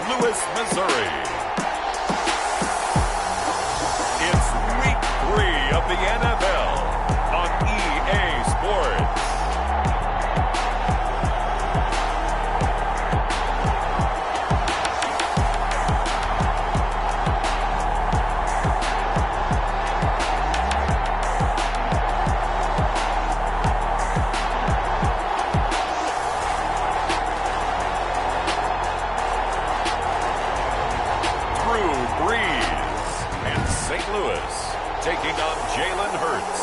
Louis, Missouri. It's Week 3 of the NFL on EA Sports. St. Louis taking on Jalen Hurts.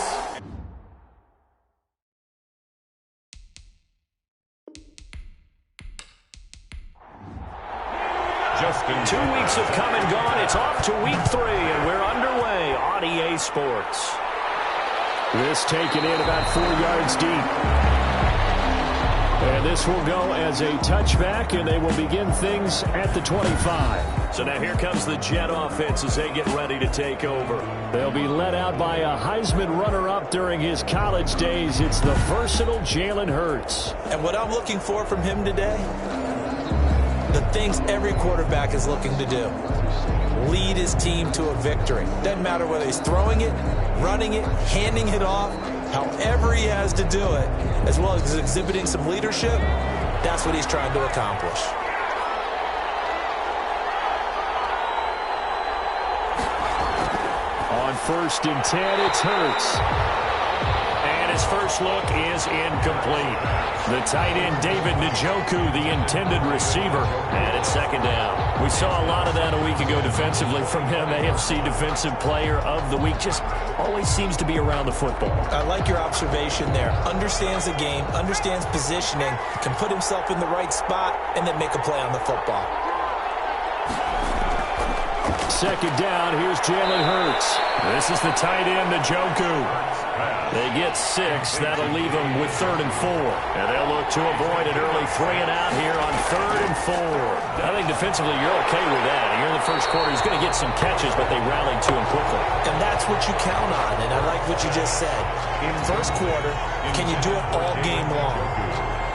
Justin. 2 weeks have come and gone. It's off to Week 3, and we're underway on EA Sports. This taken in about 4 yards deep. And this will go as a touchback, and they will begin things at the 25. So now here comes the Jet offense as they get ready to take over. They'll be led out by a Heisman runner-up during his college days. It's the versatile Jalen Hurts. And what I'm looking for from him today, the things every quarterback is looking to do. Lead his team to a victory. Doesn't matter whether he's throwing it, running it, handing it off, however he has to do it, as well as exhibiting some leadership, that's what he's trying to accomplish. On 1st and 10, it's Hurts. And his first look is incomplete. The tight end, David Njoku, the intended receiver. And it's 2nd down. We saw a lot of that a week ago defensively from him. AFC Defensive Player of the Week. Just always seems to be around the football. I like your observation there. Understands the game, understands positioning, can put himself in the right spot, and then make a play on the football. 2nd down, here's Jalen Hurts. This is the tight end, Njoku. They get 6. That'll leave them with 3rd and 4. And they'll look to avoid an early 3 and out here on 3rd and 4. I think defensively you're okay with that. Here in the first quarter, he's going to get some catches, but they rallied to him quickly. And that's what you count on, and I like what you just said. In first quarter, can you do it all game long?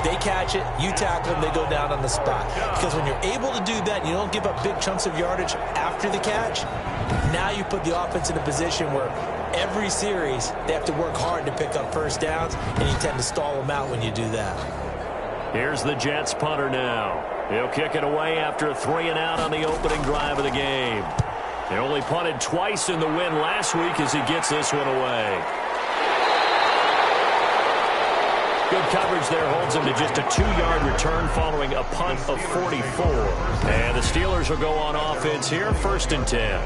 They catch it, you tackle them, they go down on the spot. Because when you're able to do that, and you don't give up big chunks of yardage after the catch, now you put the offense in a position where every series they have to work hard to pick up first downs, and you tend to stall them out when you do that. Here's the Jets punter now. He'll kick it away after a 3 and out on the opening drive of the game. They only punted twice in the win last week as he gets this one away. Good coverage there holds him to just a 2-yard return following a punt of 44. And the Steelers will go on offense here, 1st and 10.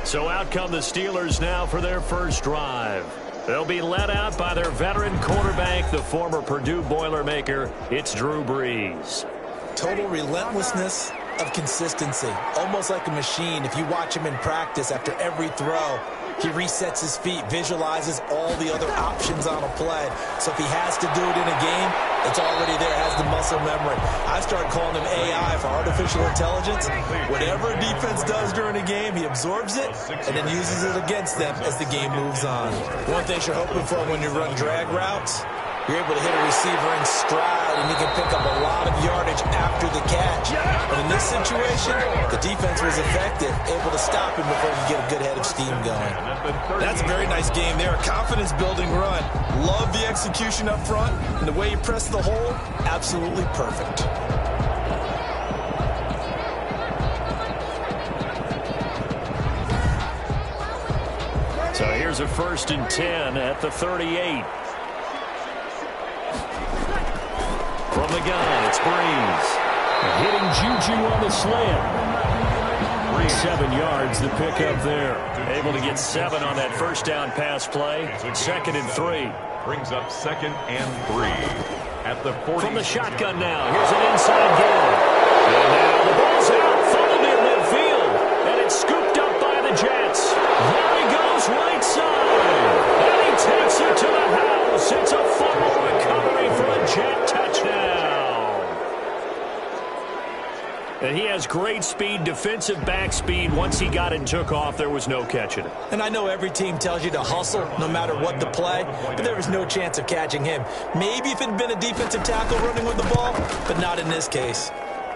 So out come the Steelers now for their first drive. They'll be led out by their veteran quarterback, the former Purdue Boilermaker. It's Drew Brees. Total relentlessness of consistency. Almost like a machine. If you watch him in practice after every throw, he resets his feet, visualizes all the other options on a play. So if he has to do it in a game, it's already there, has the muscle memory. I started calling him AI for artificial intelligence. Whatever defense does during a game, he absorbs it and then uses it against them as the game moves on. One thing you're hoping for when you run drag routes, you're able to hit a receiver in stride, and he can pick up a lot of yardage after the catch. But in this situation, the defense was effective, able to stop him before he could get a good head of steam going. That's a very nice game there. A confidence-building run. Love the execution up front, and the way he pressed the hole, absolutely perfect. So here's a 1st and 10 at the 38. From the gun, it's Brees. Hitting Juju on the slant. 7 yards, the pickup there. Able to get 7 on that first down pass play. 2nd and 3. Brings up 2nd and 3 at the 40. From the shotgun now, here's an inside game. And now the ball's out, funneled near midfield. And it's scooped up by the Jets. There he goes, right side. And he takes it to the house. It's a fumble recovery for a Jet touchdown. And he has great speed, defensive back speed. Once he got it and took off, there was no catching it. And I know every team tells you to hustle no matter what the play, but there was no chance of catching him. Maybe if it had been a defensive tackle running with the ball, but not in this case.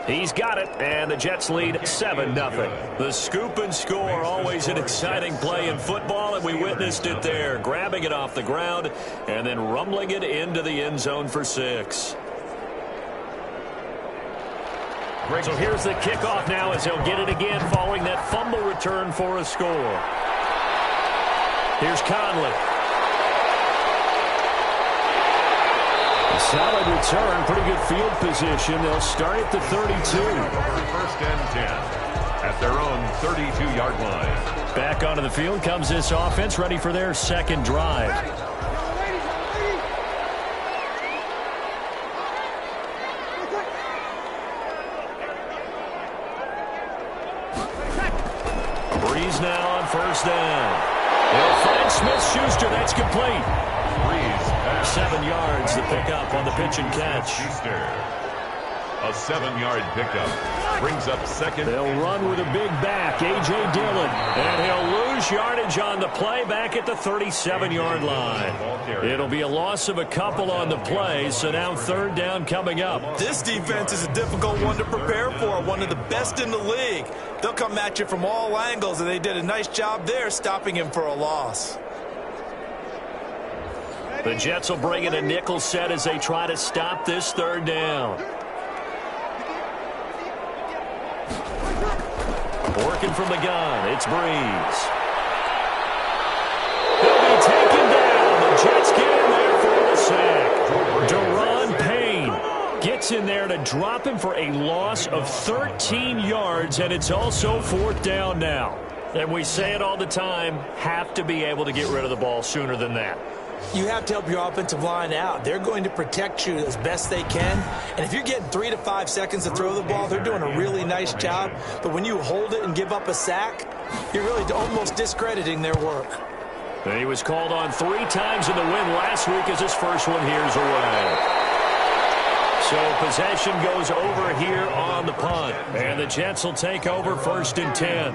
He's got it, and the Jets lead 7-0. The scoop and score, always an exciting play in football, and we witnessed it there, grabbing it off the ground and then rumbling it into the end zone for 6. So here's the kickoff now as he'll get it again following that fumble return for a score. Here's Conley. A solid return, pretty good field position. They'll start at the 32. First and 10 at their own 32-yard line. Back onto the field comes this offense, ready for their second drive. Breeze now on first down. They'll find Smith-Schuster. That's complete. 7 yards to pick up on the pitch and catch. A 7-yard pickup brings up second. They'll run with a big back, A.J. Dillon. And he'll lose yardage on the play back at the 37-yard line. It'll be a loss of a couple on the play, so now third down coming up. This defense is a difficult one to prepare for, one of the best in the league. They'll come at you from all angles, and they did a nice job there stopping him for a loss. The Jets will bring in a nickel set as they try to stop this third down. Working from the gun, it's Breeze. He'll be taken down. The Jets get in there for the sack. Daron Payne gets in there to drop him for a loss of 13 yards, and it's also fourth down now. And we say it all the time, have to be able to get rid of the ball sooner than that. You have to help your offensive line out. They're going to protect you as best they can. And if you're getting 3 to 5 seconds to throw the ball, they're doing a really nice job. But when you hold it and give up a sack, you're really almost discrediting their work. And he was called on 3 times in the win last week as his first one here's away. So possession goes over here on the punt. And the Jets will take over first and 10.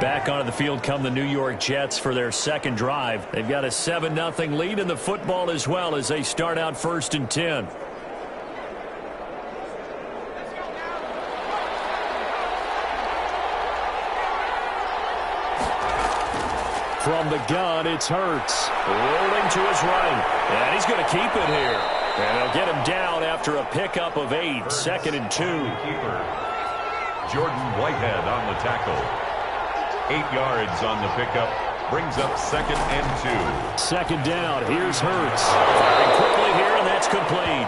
Back onto the field come the New York Jets for their second drive. They've got a 7-0 lead in the football as well as they start out first and 10. From the gun, it's Hurts. Rolling to his right. And he's going to keep it here. And they'll get him down after a pickup of 8. Second and 2. Jordan Whitehead on the tackle. 8 yards on the pickup. Brings up second and 2. Second down. Here's Hurts. Firing quickly here, and that's complete.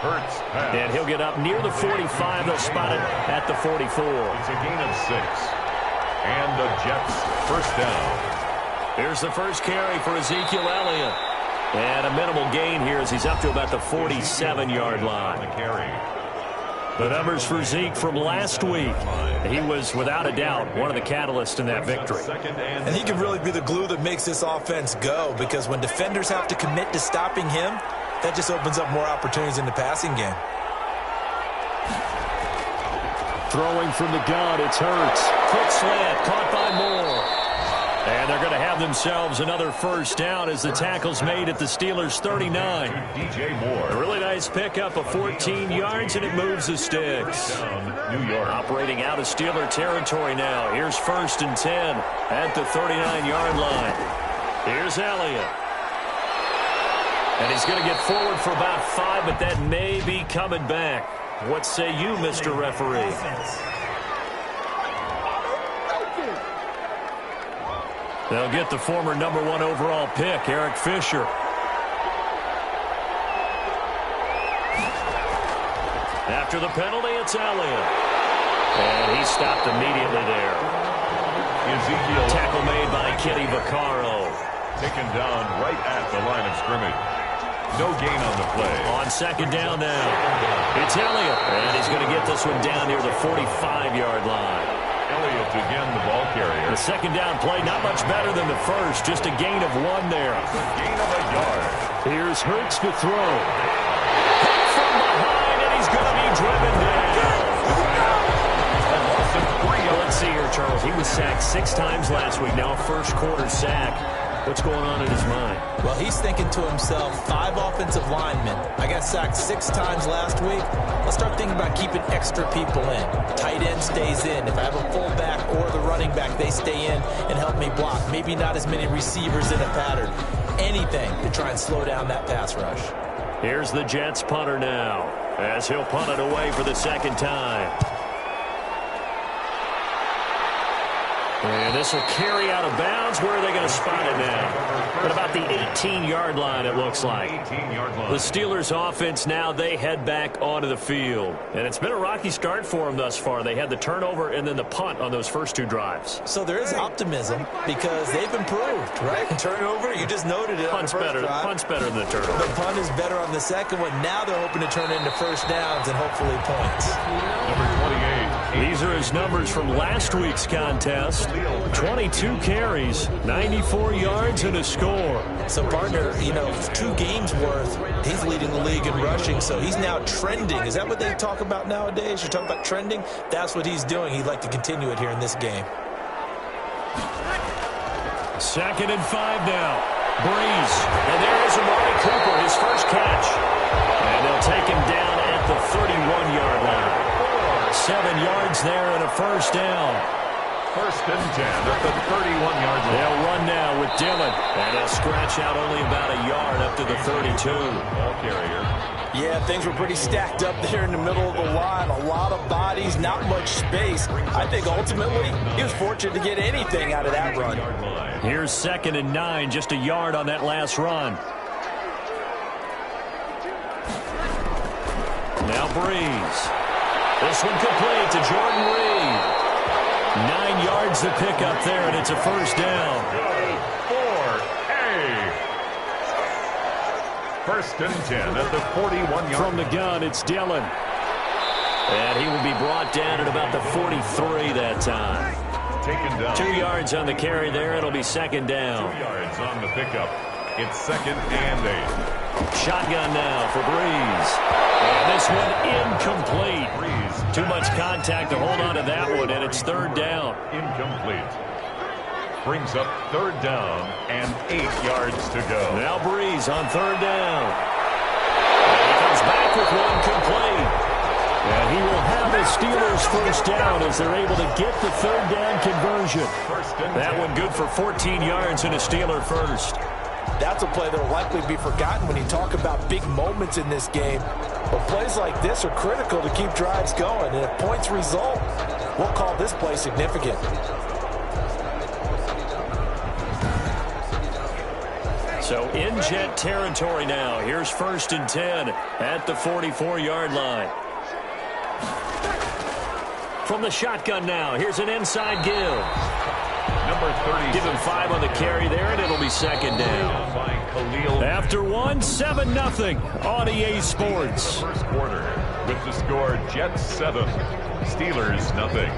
Hurts pass. And he'll get up near the 45. They'll spot it at the 44. It's a gain of 6. And the Jets first down. Here's the first carry for Ezekiel Elliott. And a minimal gain here as he's up to about the 47-yard line. The numbers for Zeke from last week. He was, without a doubt, one of the catalysts in that victory. And he can really be the glue that makes this offense go, because when defenders have to commit to stopping him, that just opens up more opportunities in the passing game. Throwing from the gun, it's Hurts. Quick slant, caught by Moore. And they're going to have themselves another first down as the tackle's made at the Steelers' 39. DJ Moore. A really nice pickup of 14 yards, and it moves the sticks. New York. Operating out of Steeler territory now. Here's first and 10 at the 39-yard line. Here's Elliott. And he's going to get forward for about 5, but that may be coming back. What say you, Mr. Referee? They'll get the former number 1 overall pick, Eric Fisher. After the penalty, it's Elliott. And he stopped immediately there. Ezekiel. Tackle made by Kenny Vaccaro. Taken down right at the line of scrimmage. No gain on the play. On second down now. It's Elliott. And he's going to get this one down near the 45-yard line. Elliott again, the ball carrier. The second down play, not much better than the first. Just a gain of 1 there. Gain of a yard. Here's Hurts to throw. Hit from behind, and he's going to be driven down. Let's see here, Charles. He was sacked 6 times last week. Now a first quarter sack. What's going on in his mind? Well, he's thinking to himself, 5 offensive linemen. I got sacked 6 times last week. Let's start thinking about keeping extra people in. Tight end stays in. If I have a fullback or the running back, they stay in and help me block. Maybe not as many receivers in a pattern. Anything to try and slow down that pass rush. Here's the Jets punter now, as he'll punt it away for the second time. And this will carry out of bounds. Where are they going to spot it now? At about the 18-yard line, it looks like. 18-yard line. The Steelers' offense now, they head back onto the field. And it's been a rocky start for them thus far. They had the turnover and then the punt on those first 2 drives. So there is optimism because they've improved, right? Turnover, you just noted it on the first drive. Punt's better than the turnover. The punt is better on the second one. Now they're hoping to turn it into first downs and hopefully points. Number 28. These are his numbers from last week's contest. 22 carries, 94 yards, and a score. So, partner, 2 games worth, he's leading the league in rushing, so he's now trending. Is that what they talk about nowadays? You're talking about trending? That's what he's doing. He'd like to continue it here in this game. 2nd and 5 now. Breeze. And there is Amari Cooper, his first catch. And they'll take him down at the 31-yard line. 7 yards there and a first down. 1st and 10 at the 31-yard line. They'll run now with Dillon. And he'll scratch out only about a yard up to the 32. Ball carrier. Yeah, things were pretty stacked up there in the middle of the line. A lot of bodies, not much space. I think ultimately he was fortunate to get anything out of that run. Here's 2nd and 9, just a yard on that last run. Now Breeze. This one complete to Jordan Reed. 9 yards to pick up there, and it's a first down. 4A. 1st and 10 at the 41-yard. From the gun, it's Dillon. And he will be brought down at about the 43 that time. Taken down. 2 yards on the carry there. It'll be 2nd down. 2 yards on the pickup. It's 2nd and 8. Shotgun now for Breeze. And this one incomplete. Breeze. Too much contact to hold on to that one, and it's 3rd down. Incomplete. Brings up 3rd down and 8 yards to go. Now Breeze on 3rd down. And he comes back with one complete. And he will have the Steelers first down as they're able to get the 3rd down conversion. That one good for 14 yards and a Steeler first. That's a play that will likely be forgotten when you talk about big moments in this game. But plays like this are critical to keep drives going. And if points result, we'll call this play significant. So in Jet territory now. Here's 1st and 10 at the 44-yard line. From the shotgun now. Here's an inside give. Number 30. Give him 5 on the carry there, and it'll be 2nd down. After 1, 7-0 on EA Sports. First quarter with the score Jets 7, Steelers 0.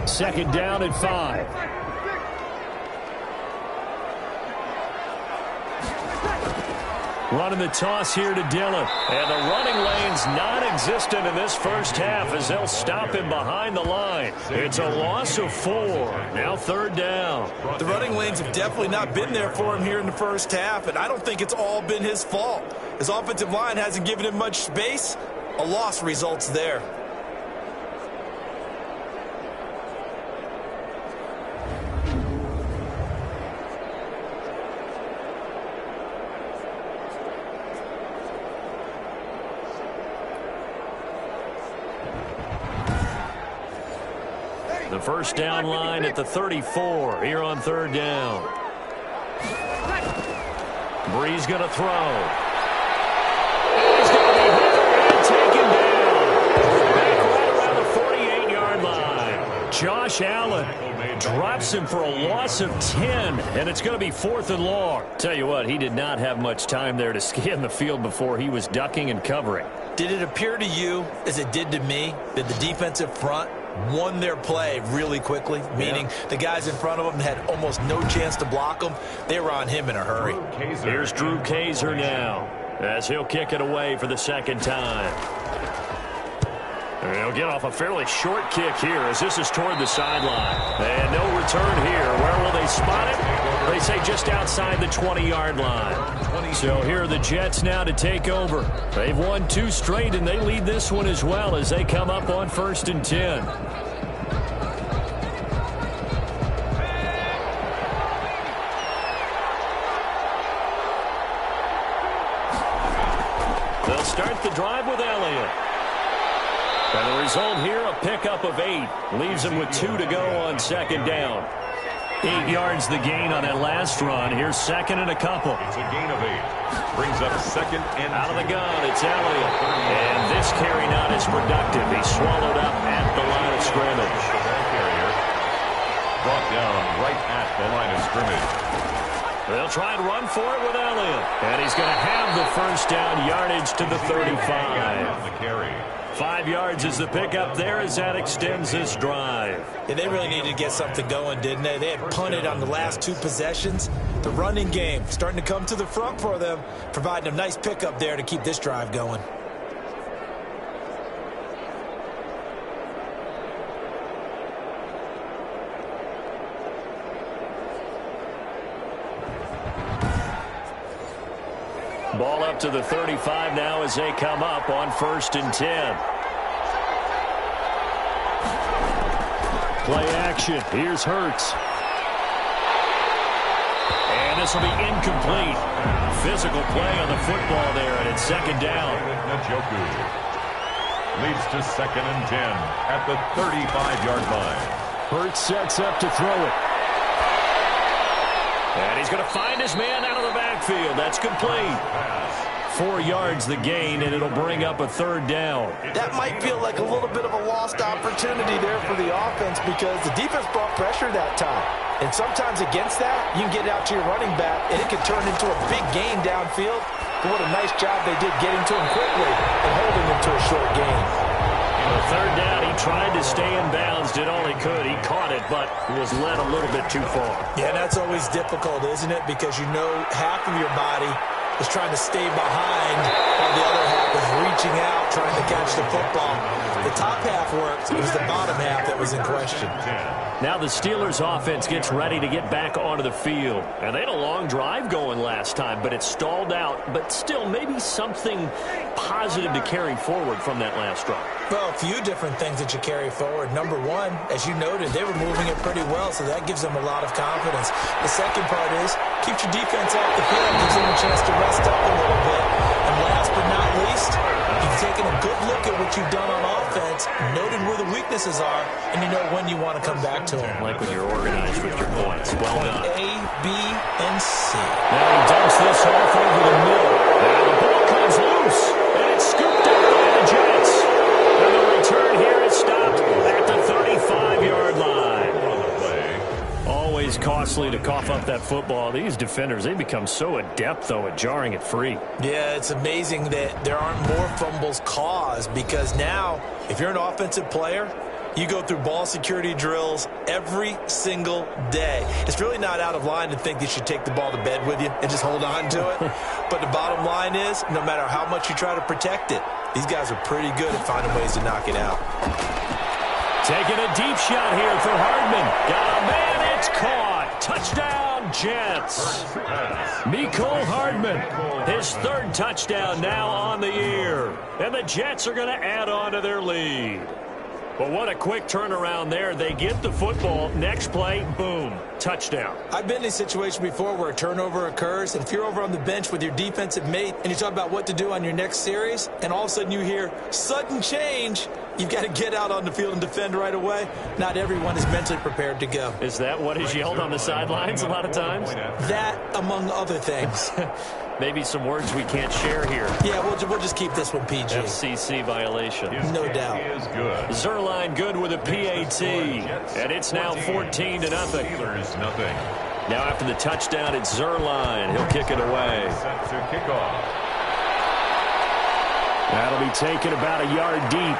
2nd down at 5. Running the toss here to Dillon. And the running lane's non-existent in this first half as they'll stop him behind the line. It's a loss of 4. Now 3rd down. The running lanes have definitely not been there for him here in the first half, and I don't think it's all been his fault. His offensive line hasn't given him much space. A loss results there. The first down line at the 34 here on 3rd down. Breeze going to throw. He's going to be hit and taken down. Back right around the 48-yard line. Josh Allen drops him for a loss of 10, and it's going to be 4th and long. Tell you what, he did not have much time there to scan the field before he was ducking and covering. Did it appear to you, as it did to me, that the defensive front won their play really quickly, meaning the guys in front of them had almost no chance to block them? They were on him in a hurry. Here's Drew Kaiser now as he'll kick it away for the 2nd time. They'll get off a fairly short kick here as this is toward the sideline. And no return here. Where will they spot it? They say just outside the 20-yard line. So here are the Jets now to take over. They've won 2 straight, and they lead this one as well as they come up on 1st and 10. They'll start the drive with Elliott. And the result here, a pickup of 8. Leaves them with 2 to go on 2nd down. 8 yards the gain on that last run. Here's 2nd and a couple. It's a gain of 8. Brings up 2nd and out of the gun. It's Elliott. And this carry not as productive. He's swallowed up at the line of scrimmage. Brought down right at the line of scrimmage. They'll try and run for it with Elliott. And he's going to have the 1st down, yardage to the 35. The carry. 5 yards is the pickup there as that extends this drive. Yeah, they really needed to get something going, didn't they? They had punted on the last 2 possessions. The running game starting to come to the front for them, providing a nice pickup there to keep this drive going. Ball up to the 35 now as they come up on 1st and 10. Play action. Here's Hurts. And this will be incomplete. Physical play on the football there, and it's 2nd down. Njoku leads to 2nd and 10 at the 35-yard line. Hurts sets up to throw it. And he's going to find his man out of the backfield. That's complete. 4 yards the gain, and it'll bring up a 3rd down. That might feel like a little bit of a lost opportunity there for the offense because the defense brought pressure that time. And sometimes against that, you can get out to your running back, and it can turn into a big gain downfield. But what a nice job they did getting to him quickly and holding him to a short gain. The 3rd down, he tried to stay in bounds, did all he could. He caught it, but was led a little bit too far. Yeah, that's always difficult, isn't it? Because you know half of your body is trying to stay behind while the other half is reaching out, trying to catch the football. The top half worked. It was the bottom half that was in question. Now the Steelers offense gets ready to get back onto the field. And they had a long drive going last time, but it stalled out. But still, maybe something positive to carry forward from that last drive. Well, a few different things that you carry forward. Number one, as you noted, they were moving it pretty well, so that gives them a lot of confidence. The second part is, keeps your defense off the field, gives them a chance to rest up a little bit. And last but not least, you've taken a good look at what you've done on offense, noted where the weaknesses are, and you know when you want to come back to them. Like when you're organized with your points. Well done. A, B, and C. Now he dumps this off over the middle. Now the ball comes loose, and it's scooped up by the Jets. And the return here is stopped at the 35-yard line. Always costly to cough up that football. These defenders, they become so adept, though, at jarring it free. Yeah, it's amazing that there aren't more fumbles caused because now, if you're an offensive player, you go through ball security drills every single day. It's really not out of line to think you should take the ball to bed with you and just hold on to it. But the bottom line is, no matter how much you try to protect it, these guys are pretty good at finding ways to knock it out. Taking a deep shot here for Hardman. Got a man, it's caught. Touchdown, Jets. Mecole Hardman, his 3rd touchdown now on the year. And the Jets are going to add on to their lead. But what a quick turnaround there. They get the football. Next play, boom, touchdown. I've been in a situation before where a turnover occurs, and if you're over on the bench with your defensive mate and you talk about what to do on your next series, and all of a sudden you hear sudden change, you've got to get out on the field and defend right away. Not everyone is mentally prepared to go. Is that what is yelled on the sidelines a lot of times? That, among other things. Maybe some words we can't share here. Yeah, we'll just keep this one PG. FCC violation. No doubt. Is good. Zerline good with a PAT. And it's now 14-0. Steelers nothing. Now after the touchdown, it's Zerline. He'll kick it away. Set to kick off. That'll be taken about a yard deep.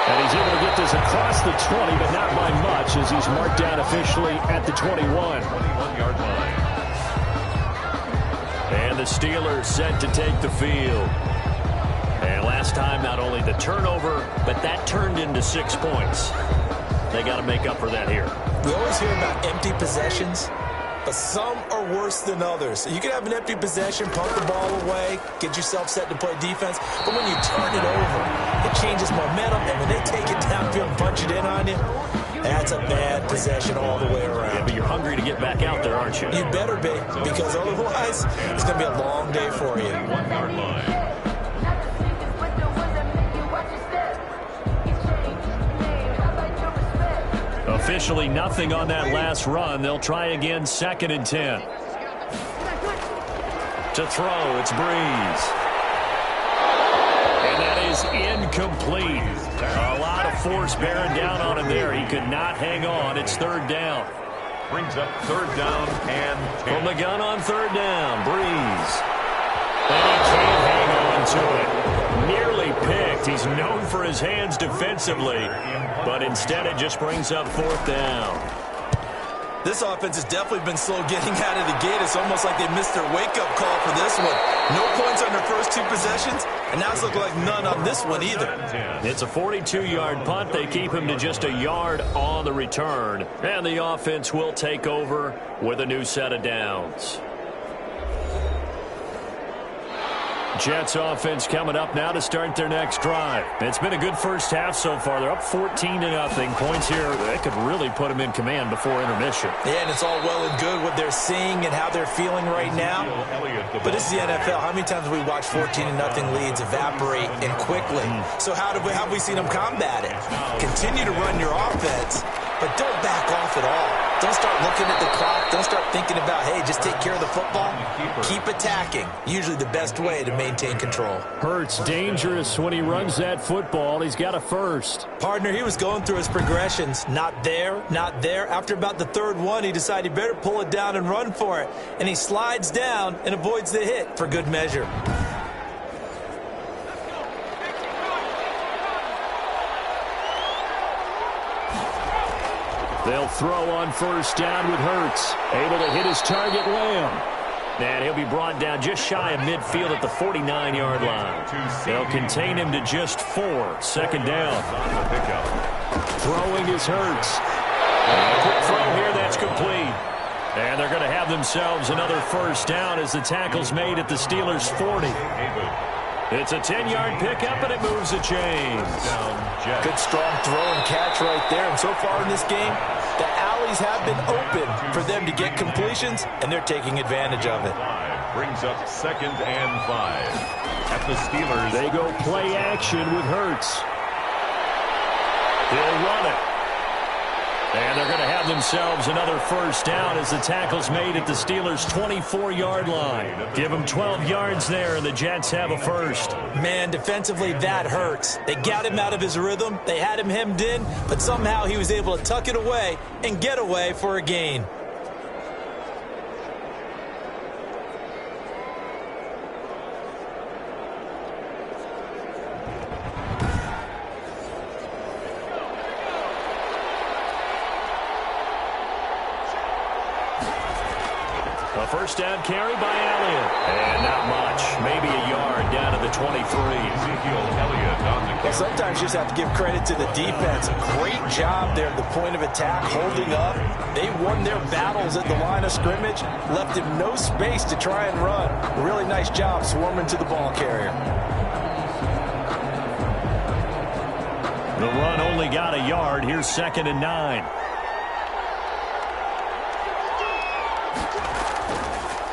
And he's able to get this across the 20, but not by much as he's marked down officially at the 21. 21-yard line. And the Steelers set to take the field. And And last time, not only the turnover, but that turned into 6 points. They got to make up for that here. We always hear about empty possessions, but some are worse than others. You can have an empty possession, punt the ball away, get yourself set to play defense, but when you turn it over, it changes momentum, and when they take it downfield and punch it in on you, that's a bad possession all the way around. Yeah, but you're hungry to get back out there, aren't you? You better be, because otherwise, it's going to be a long day for you. 1 yard line. Officially nothing on that last run. They'll try again, 2nd and 10. To throw, it's Breeze. And that is incomplete. A lot of force bearing down on him there. He could not hang on. It's 3rd down. Brings up 3rd down and 10. From the gun on 3rd down, Breeze. And he can't hang on to it. Nearly picked. He's known for his hands defensively, but instead it just brings up 4th down. This offense has definitely been slow getting out of the gate. It's almost like they missed their wake-up call for this one. No points on their first 2 possessions, and now it's looking like none on this one either. It's a 42-yard punt. They keep him to just a yard on the return, and the offense will take over with a new set of downs. Jets offense coming up now to start their next drive. It's been a good first half so far. They're up 14-0. Points here, they could really put them in command before intermission. Yeah, and it's all well and good what they're seeing and how they're feeling right now. But this is the NFL. How many times have we watched 14-0 leads evaporate and quickly? So how have we seen them combat it? Continue to run your offense, but don't back off at all. Don't start looking at the clock. Don't start thinking about, hey, just take care of the football. Keep attacking. Usually the best way to maintain control. Hurts dangerous when he runs that football. He's got a first. Partner, he was going through his progressions. Not there, not there. After about the 3rd one, he decided he better pull it down and run for it. And he slides down and avoids the hit for good measure. They'll throw on 1st down with Hurts. Able to hit his target, Lamb. And he'll be brought down just shy of midfield at the 49-yard line. They'll contain him to just 4. 2nd down. Throwing is Hurts. And a quick throw here, that's complete. And they're going to have themselves another 1st down as the tackle's made at the Steelers' 40. It's a 10-yard pickup, and it moves the chains. Good strong throw and catch right there. And so far in this game, the alleys have been open for them to get completions, and they're taking advantage of it. Brings up 2nd and 5. At the Steelers. They go play action with Hurts. He'll run it. And they're going to have themselves another 1st down as the tackle's made at the Steelers' 24-yard line. Give them 12 yards there, and the Jets have a first. Man, defensively, that hurts. They got him out of his rhythm. They had him hemmed in, but somehow he was able to tuck it away and get away for a gain. A 1st down carry by Elliott. And not much. Maybe a yard down to the 23. Ezekiel Elliott on the kick. Well, sometimes you just have to give credit to the defense. Great job there at the point of attack, holding up. They won their battles at the line of scrimmage, left him no space to try and run. Really nice job swarming to the ball carrier. The run only got a yard. Here's 2nd and 9.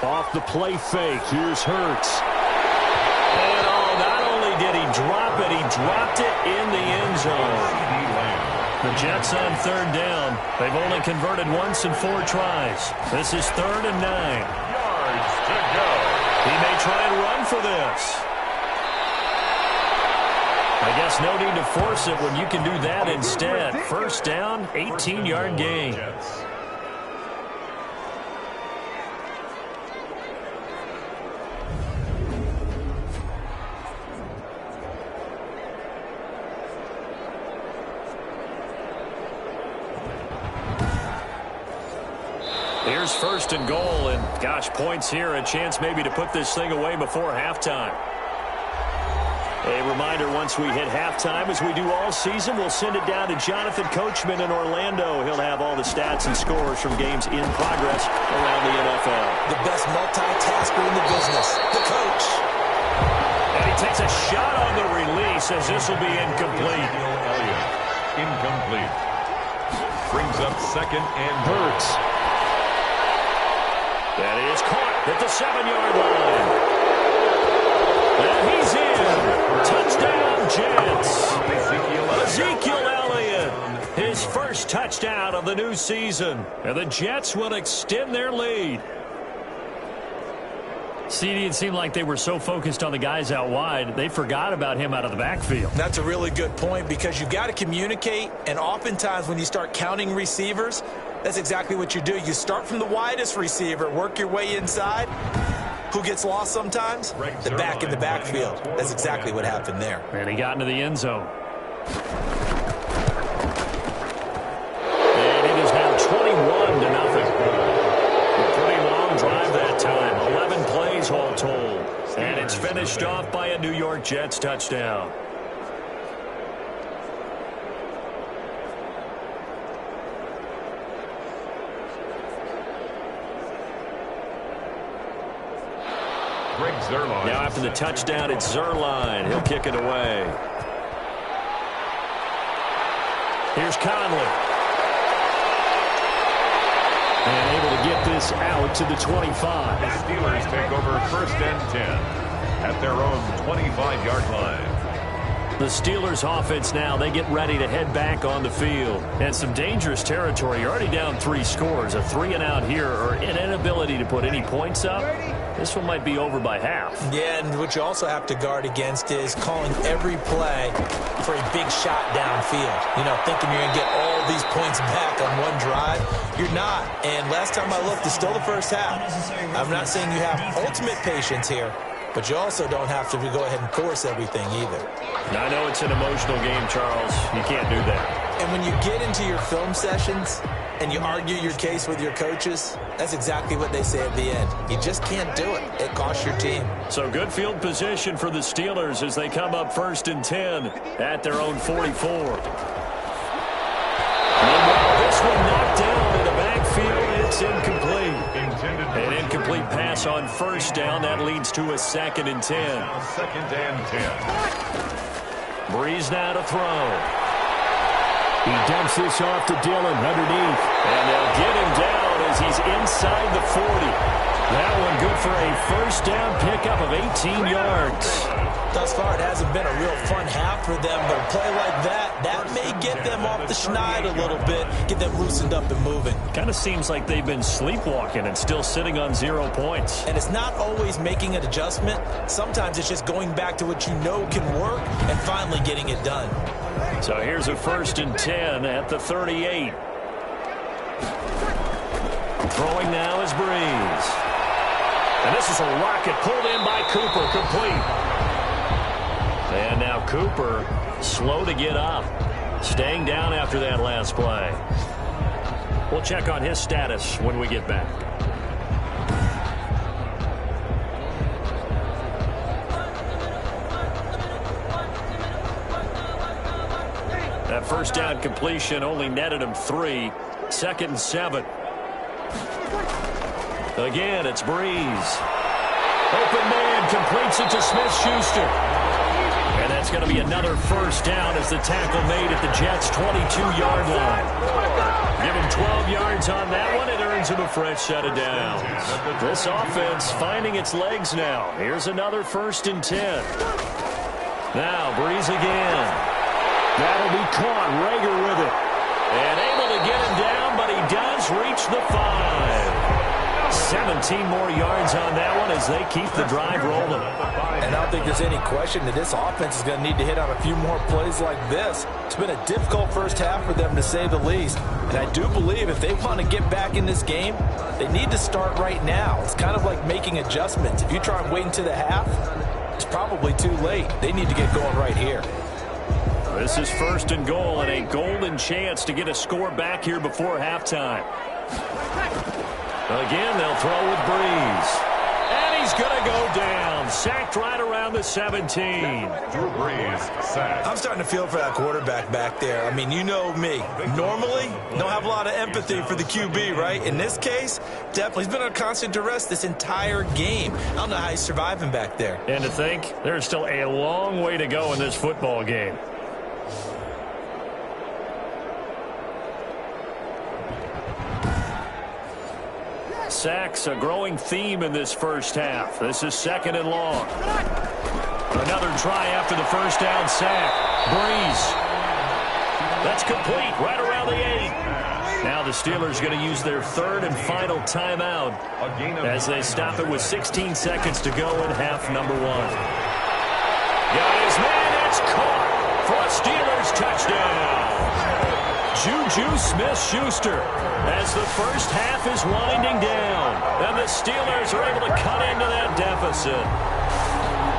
Off the play fake, here's Hurts. And not only did he drop it, he dropped it in the end zone. The Jets on 3rd down. They've only converted once in 4 tries. This is 3rd and 9. Yards to go. He may try and run for this. I guess no need to force it when you can do that instead. 1st down, 18-yard gain. Here's 1st and goal, and gosh, points here, a chance maybe to put this thing away before halftime. A reminder, once we hit halftime, as we do all season, we'll send it down to Jonathan Coachman in Orlando. He'll have all the stats and scores from games in progress around the NFL. The best multitasker in the business, the coach. And he takes a shot on the release as this will be incomplete. Incomplete. Brings up second and Hurts. That is caught at the 7-yard line. And he's in. Touchdown, Jets. Ezekiel Elliott. His first touchdown of the new season. And the Jets will extend their lead. CD, it seemed like they were so focused on the guys out wide, they forgot about him out of the backfield. That's a really good point because you got to communicate, and oftentimes when you start counting receivers, that's exactly what you do. You start from the widest receiver, work your way inside. Who gets lost sometimes? The back in the backfield. That's exactly what happened there. And he got into the end zone. And it is now 21-0. A pretty long drive that time. 11 plays all told. And it's finished off by a New York Jets touchdown. Now after the touchdown, it's Zuerlein. He'll kick it away. Here's Conley. And able to get this out to the 25. The Steelers take over first and 10 at their own 25-yard line. The Steelers offense now, they get ready to head back on the field. And some dangerous territory. You're already down 3 scores. A 3-and-out here, or an inability to put any points up. This one might be over by half. Yeah, and what you also have to guard against is calling every play for a big shot downfield. You know, thinking you're going to get all these points back on one drive. You're not. And last time I looked, it's still the first half. I'm not saying you have ultimate patience here, but you also don't have to go ahead and force everything either. I know it's an emotional game, Charles. You can't do that. And when you get into your film sessions and you argue your case with your coaches, that's exactly what they say at the end. You just can't do it. It costs your team. So good field position for the Steelers as they come up first and 10 at their own 44. Meanwhile, this one knocked down in the backfield. It's incomplete. An incomplete pass on first down. That leads to a second and 10. Second and 10. Breeze now to throw. He dumps this off to Dillon underneath. And they'll get him down as he's inside the 40. That one good for a first down pickup of 18 yards. Thus far, it hasn't been a real fun half for them, but a play like that may get them off the schneid a little bit, get them loosened up and moving. Kind of seems like they've been sleepwalking and still sitting on 0 points. And it's not always making an adjustment. Sometimes it's just going back to what you know can work and finally getting it done. So here's a first and 10 at the 38. Throwing now is Breeze. And this is a rocket pulled in by Cooper, complete. And now Cooper slow to get up, staying down after that last play. We'll check on his status when we get back. That first down completion only netted him 3. Second and 7. Again, it's Breeze. Open man completes it to Smith-Schuster. And that's going to be another first down as the tackle made at the Jets' 22-yard line. Give him 12 yards on that one. It earns him a fresh set of downs. This offense finding its legs now. Here's another first and 10. Now Breeze again. That'll be caught. Rager with it. And able to get him down, but he does reach the 5. 17 more yards on that one as they keep the drive rolling. And I don't think there's any question that this offense is going to need to hit on a few more plays like this. It's been a difficult first half for them, to say the least. And I do believe if they want to get back in this game, they need to start right now. It's kind of like making adjustments. If you try and wait until the half, it's probably too late. They need to get going right here. This is first and goal and a golden chance to get a score back here before halftime. Again, they'll throw with Breeze. And he's going to go down. Sacked right around the 17. Drew Brees sacked. I'm starting to feel for that quarterback back there. I mean, you know me. Normally, don't have a lot of empathy for the QB, right? In this case, definitely. He's been under constant duress this entire game. I don't know how he's surviving back there. And to think, there's still a long way to go in this football game. Sacks, a growing theme in this first half. This is 2nd and long. Another try after the first down sack. Brees. That's complete right around the 8. Now the Steelers going to use their 3rd and final timeout as they stop it with 16 seconds to go in half number 1. Got his man. It's caught for a Steelers touchdown. Juju Smith-Schuster as the first half is winding down. And the Steelers are able to cut into that deficit.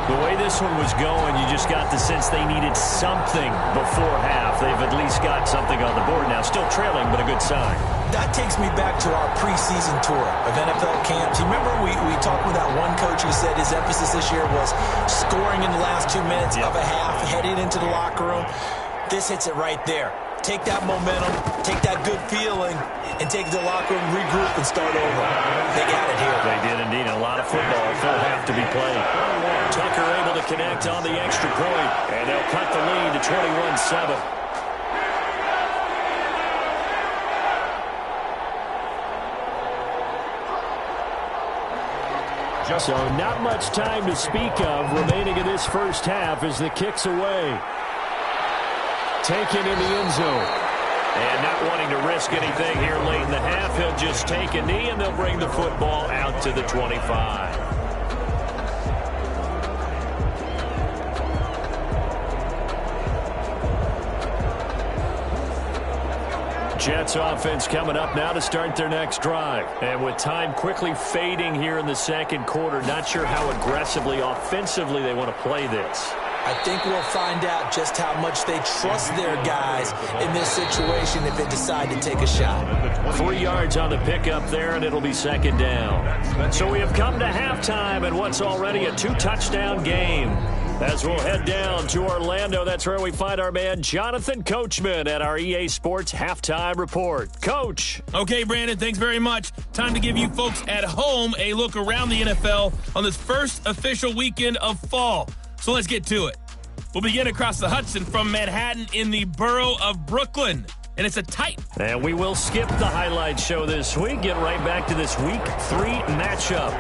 The way this one was going, you just got the sense they needed something before half. They've at least got something on the board now. Still trailing, but a good sign. That takes me back to our preseason tour of NFL camps. You remember we talked with that one coach who said his emphasis this year was scoring in the last 2 minutes of a half, heading into the locker room. This hits it right there. Take that momentum, take that good feeling, and take it to the locker room, regroup, and start over. They got it here. They did indeed. A lot of football, full half to be played. Tucker able to connect on the extra point, and they'll cut the lead to 21-7. So not much time to speak of remaining in this first half as the kick's away. Taken in the end zone. And not wanting to risk anything here late in the half, he'll just take a knee and they'll bring the football out to the 25. Jets offense coming up now to start their next drive. And with time quickly fading here in the second quarter, not sure how aggressively, offensively they want to play this. I think we'll find out just how much they trust their guys in this situation if they decide to take a shot. 3 yards on the pickup there, and it'll be 2nd down. So we have come to halftime and what's already a 2-touchdown game. As we'll head down to Orlando, that's where we find our man Jonathan Coachman at our EA Sports Halftime Report. Coach. Okay, Brandon, thanks very much. Time to give you folks at home a look around the NFL on this first official weekend of fall. So let's get to it. We'll begin across the Hudson from Manhattan in the borough of Brooklyn. And it's a tight. And we will skip the highlight show this week. Get right back to this Week 3 matchup.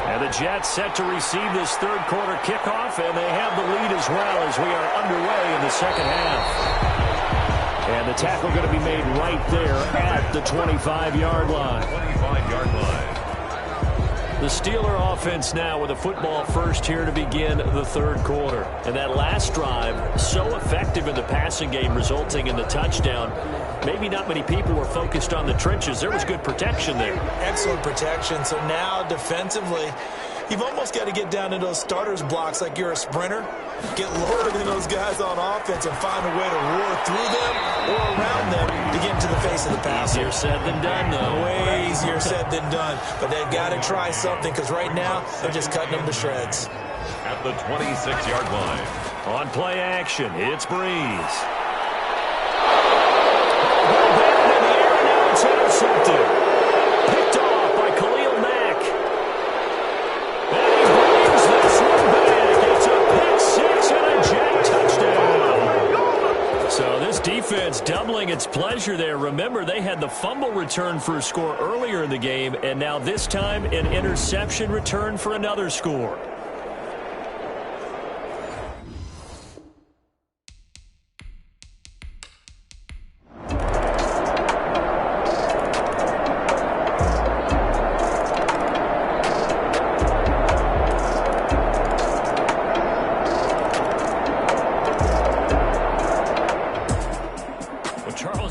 And the Jets set to receive this third quarter kickoff, and they have the lead as well as we are underway in the second half. And the tackle going to be made right there at the 25-yard line. 25-yard line. The Steeler offense now with a football first here to begin the third quarter. And that last drive, so effective in the passing game, resulting in the touchdown. Maybe not many people were focused on the trenches. There was good protection there. Excellent protection. So now defensively, you've almost got to get down to those starters blocks like you're a sprinter. Get lower than those guys on offense and find a way to roar through them or around them to get into the face of the passer. Easier said than done, though. Way easier said than done. But they've got to try something because right now they're just cutting them to shreds. At the 26-yard line. On play action, it's Brees. Intercepted. Picked off by Khalil Mack. And he brings this one back. It's a pick six and a Jet touchdown. So this defense doubling its pleasure there. Remember, they had the fumble return for a score earlier in the game, and now this time an interception return for another score.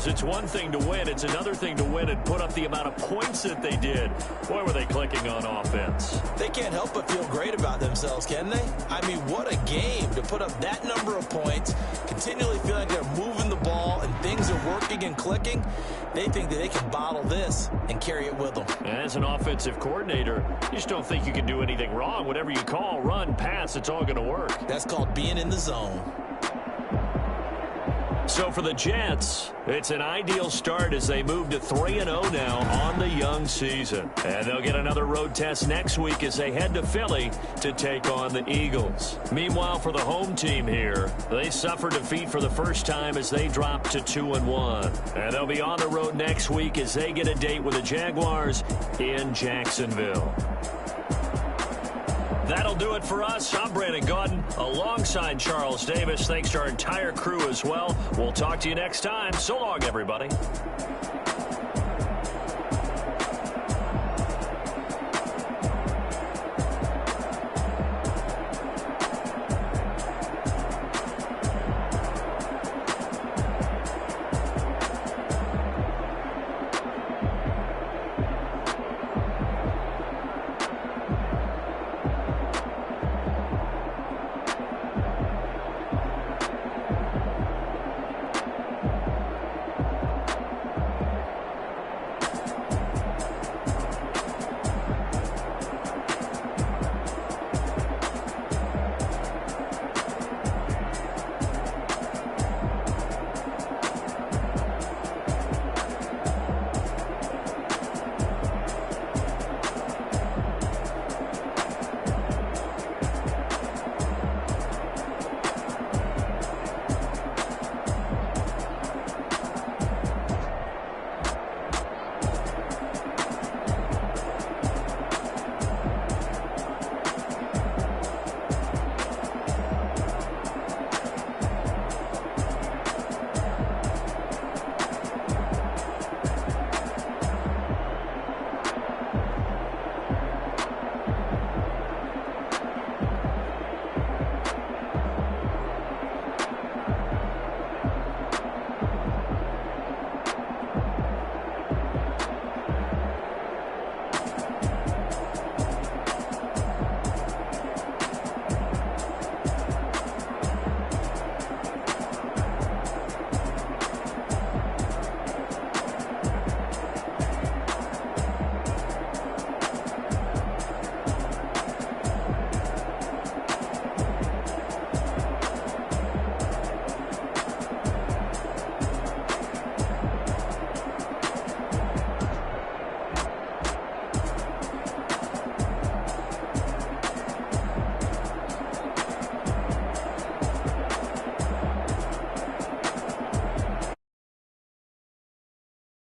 It's one thing to win. It's another thing to win and put up the amount of points that they did. Boy, were they clicking on offense. They can't help but feel great about themselves, can they? I mean, what a game to put up that number of points, continually feel like they're moving the ball and things are working and clicking, they think that they can bottle this and carry it with them. As an offensive coordinator, you just don't think you can do anything wrong. Whatever you call, run, pass, it's all going to work. That's called being in the zone. So for the Jets, it's an ideal start as they move to 3-0 now on the young season. And they'll get another road test next week as they head to Philly to take on the Eagles. Meanwhile, for the home team here, they suffer defeat for the first time as they drop to 2-1. And they'll be on the road next week as they get a date with the Jaguars in Jacksonville. That'll do it for us. I'm Brandon Gaudin alongside Charles Davis. Thanks to our entire crew as well. We'll talk to you next time. So long, everybody.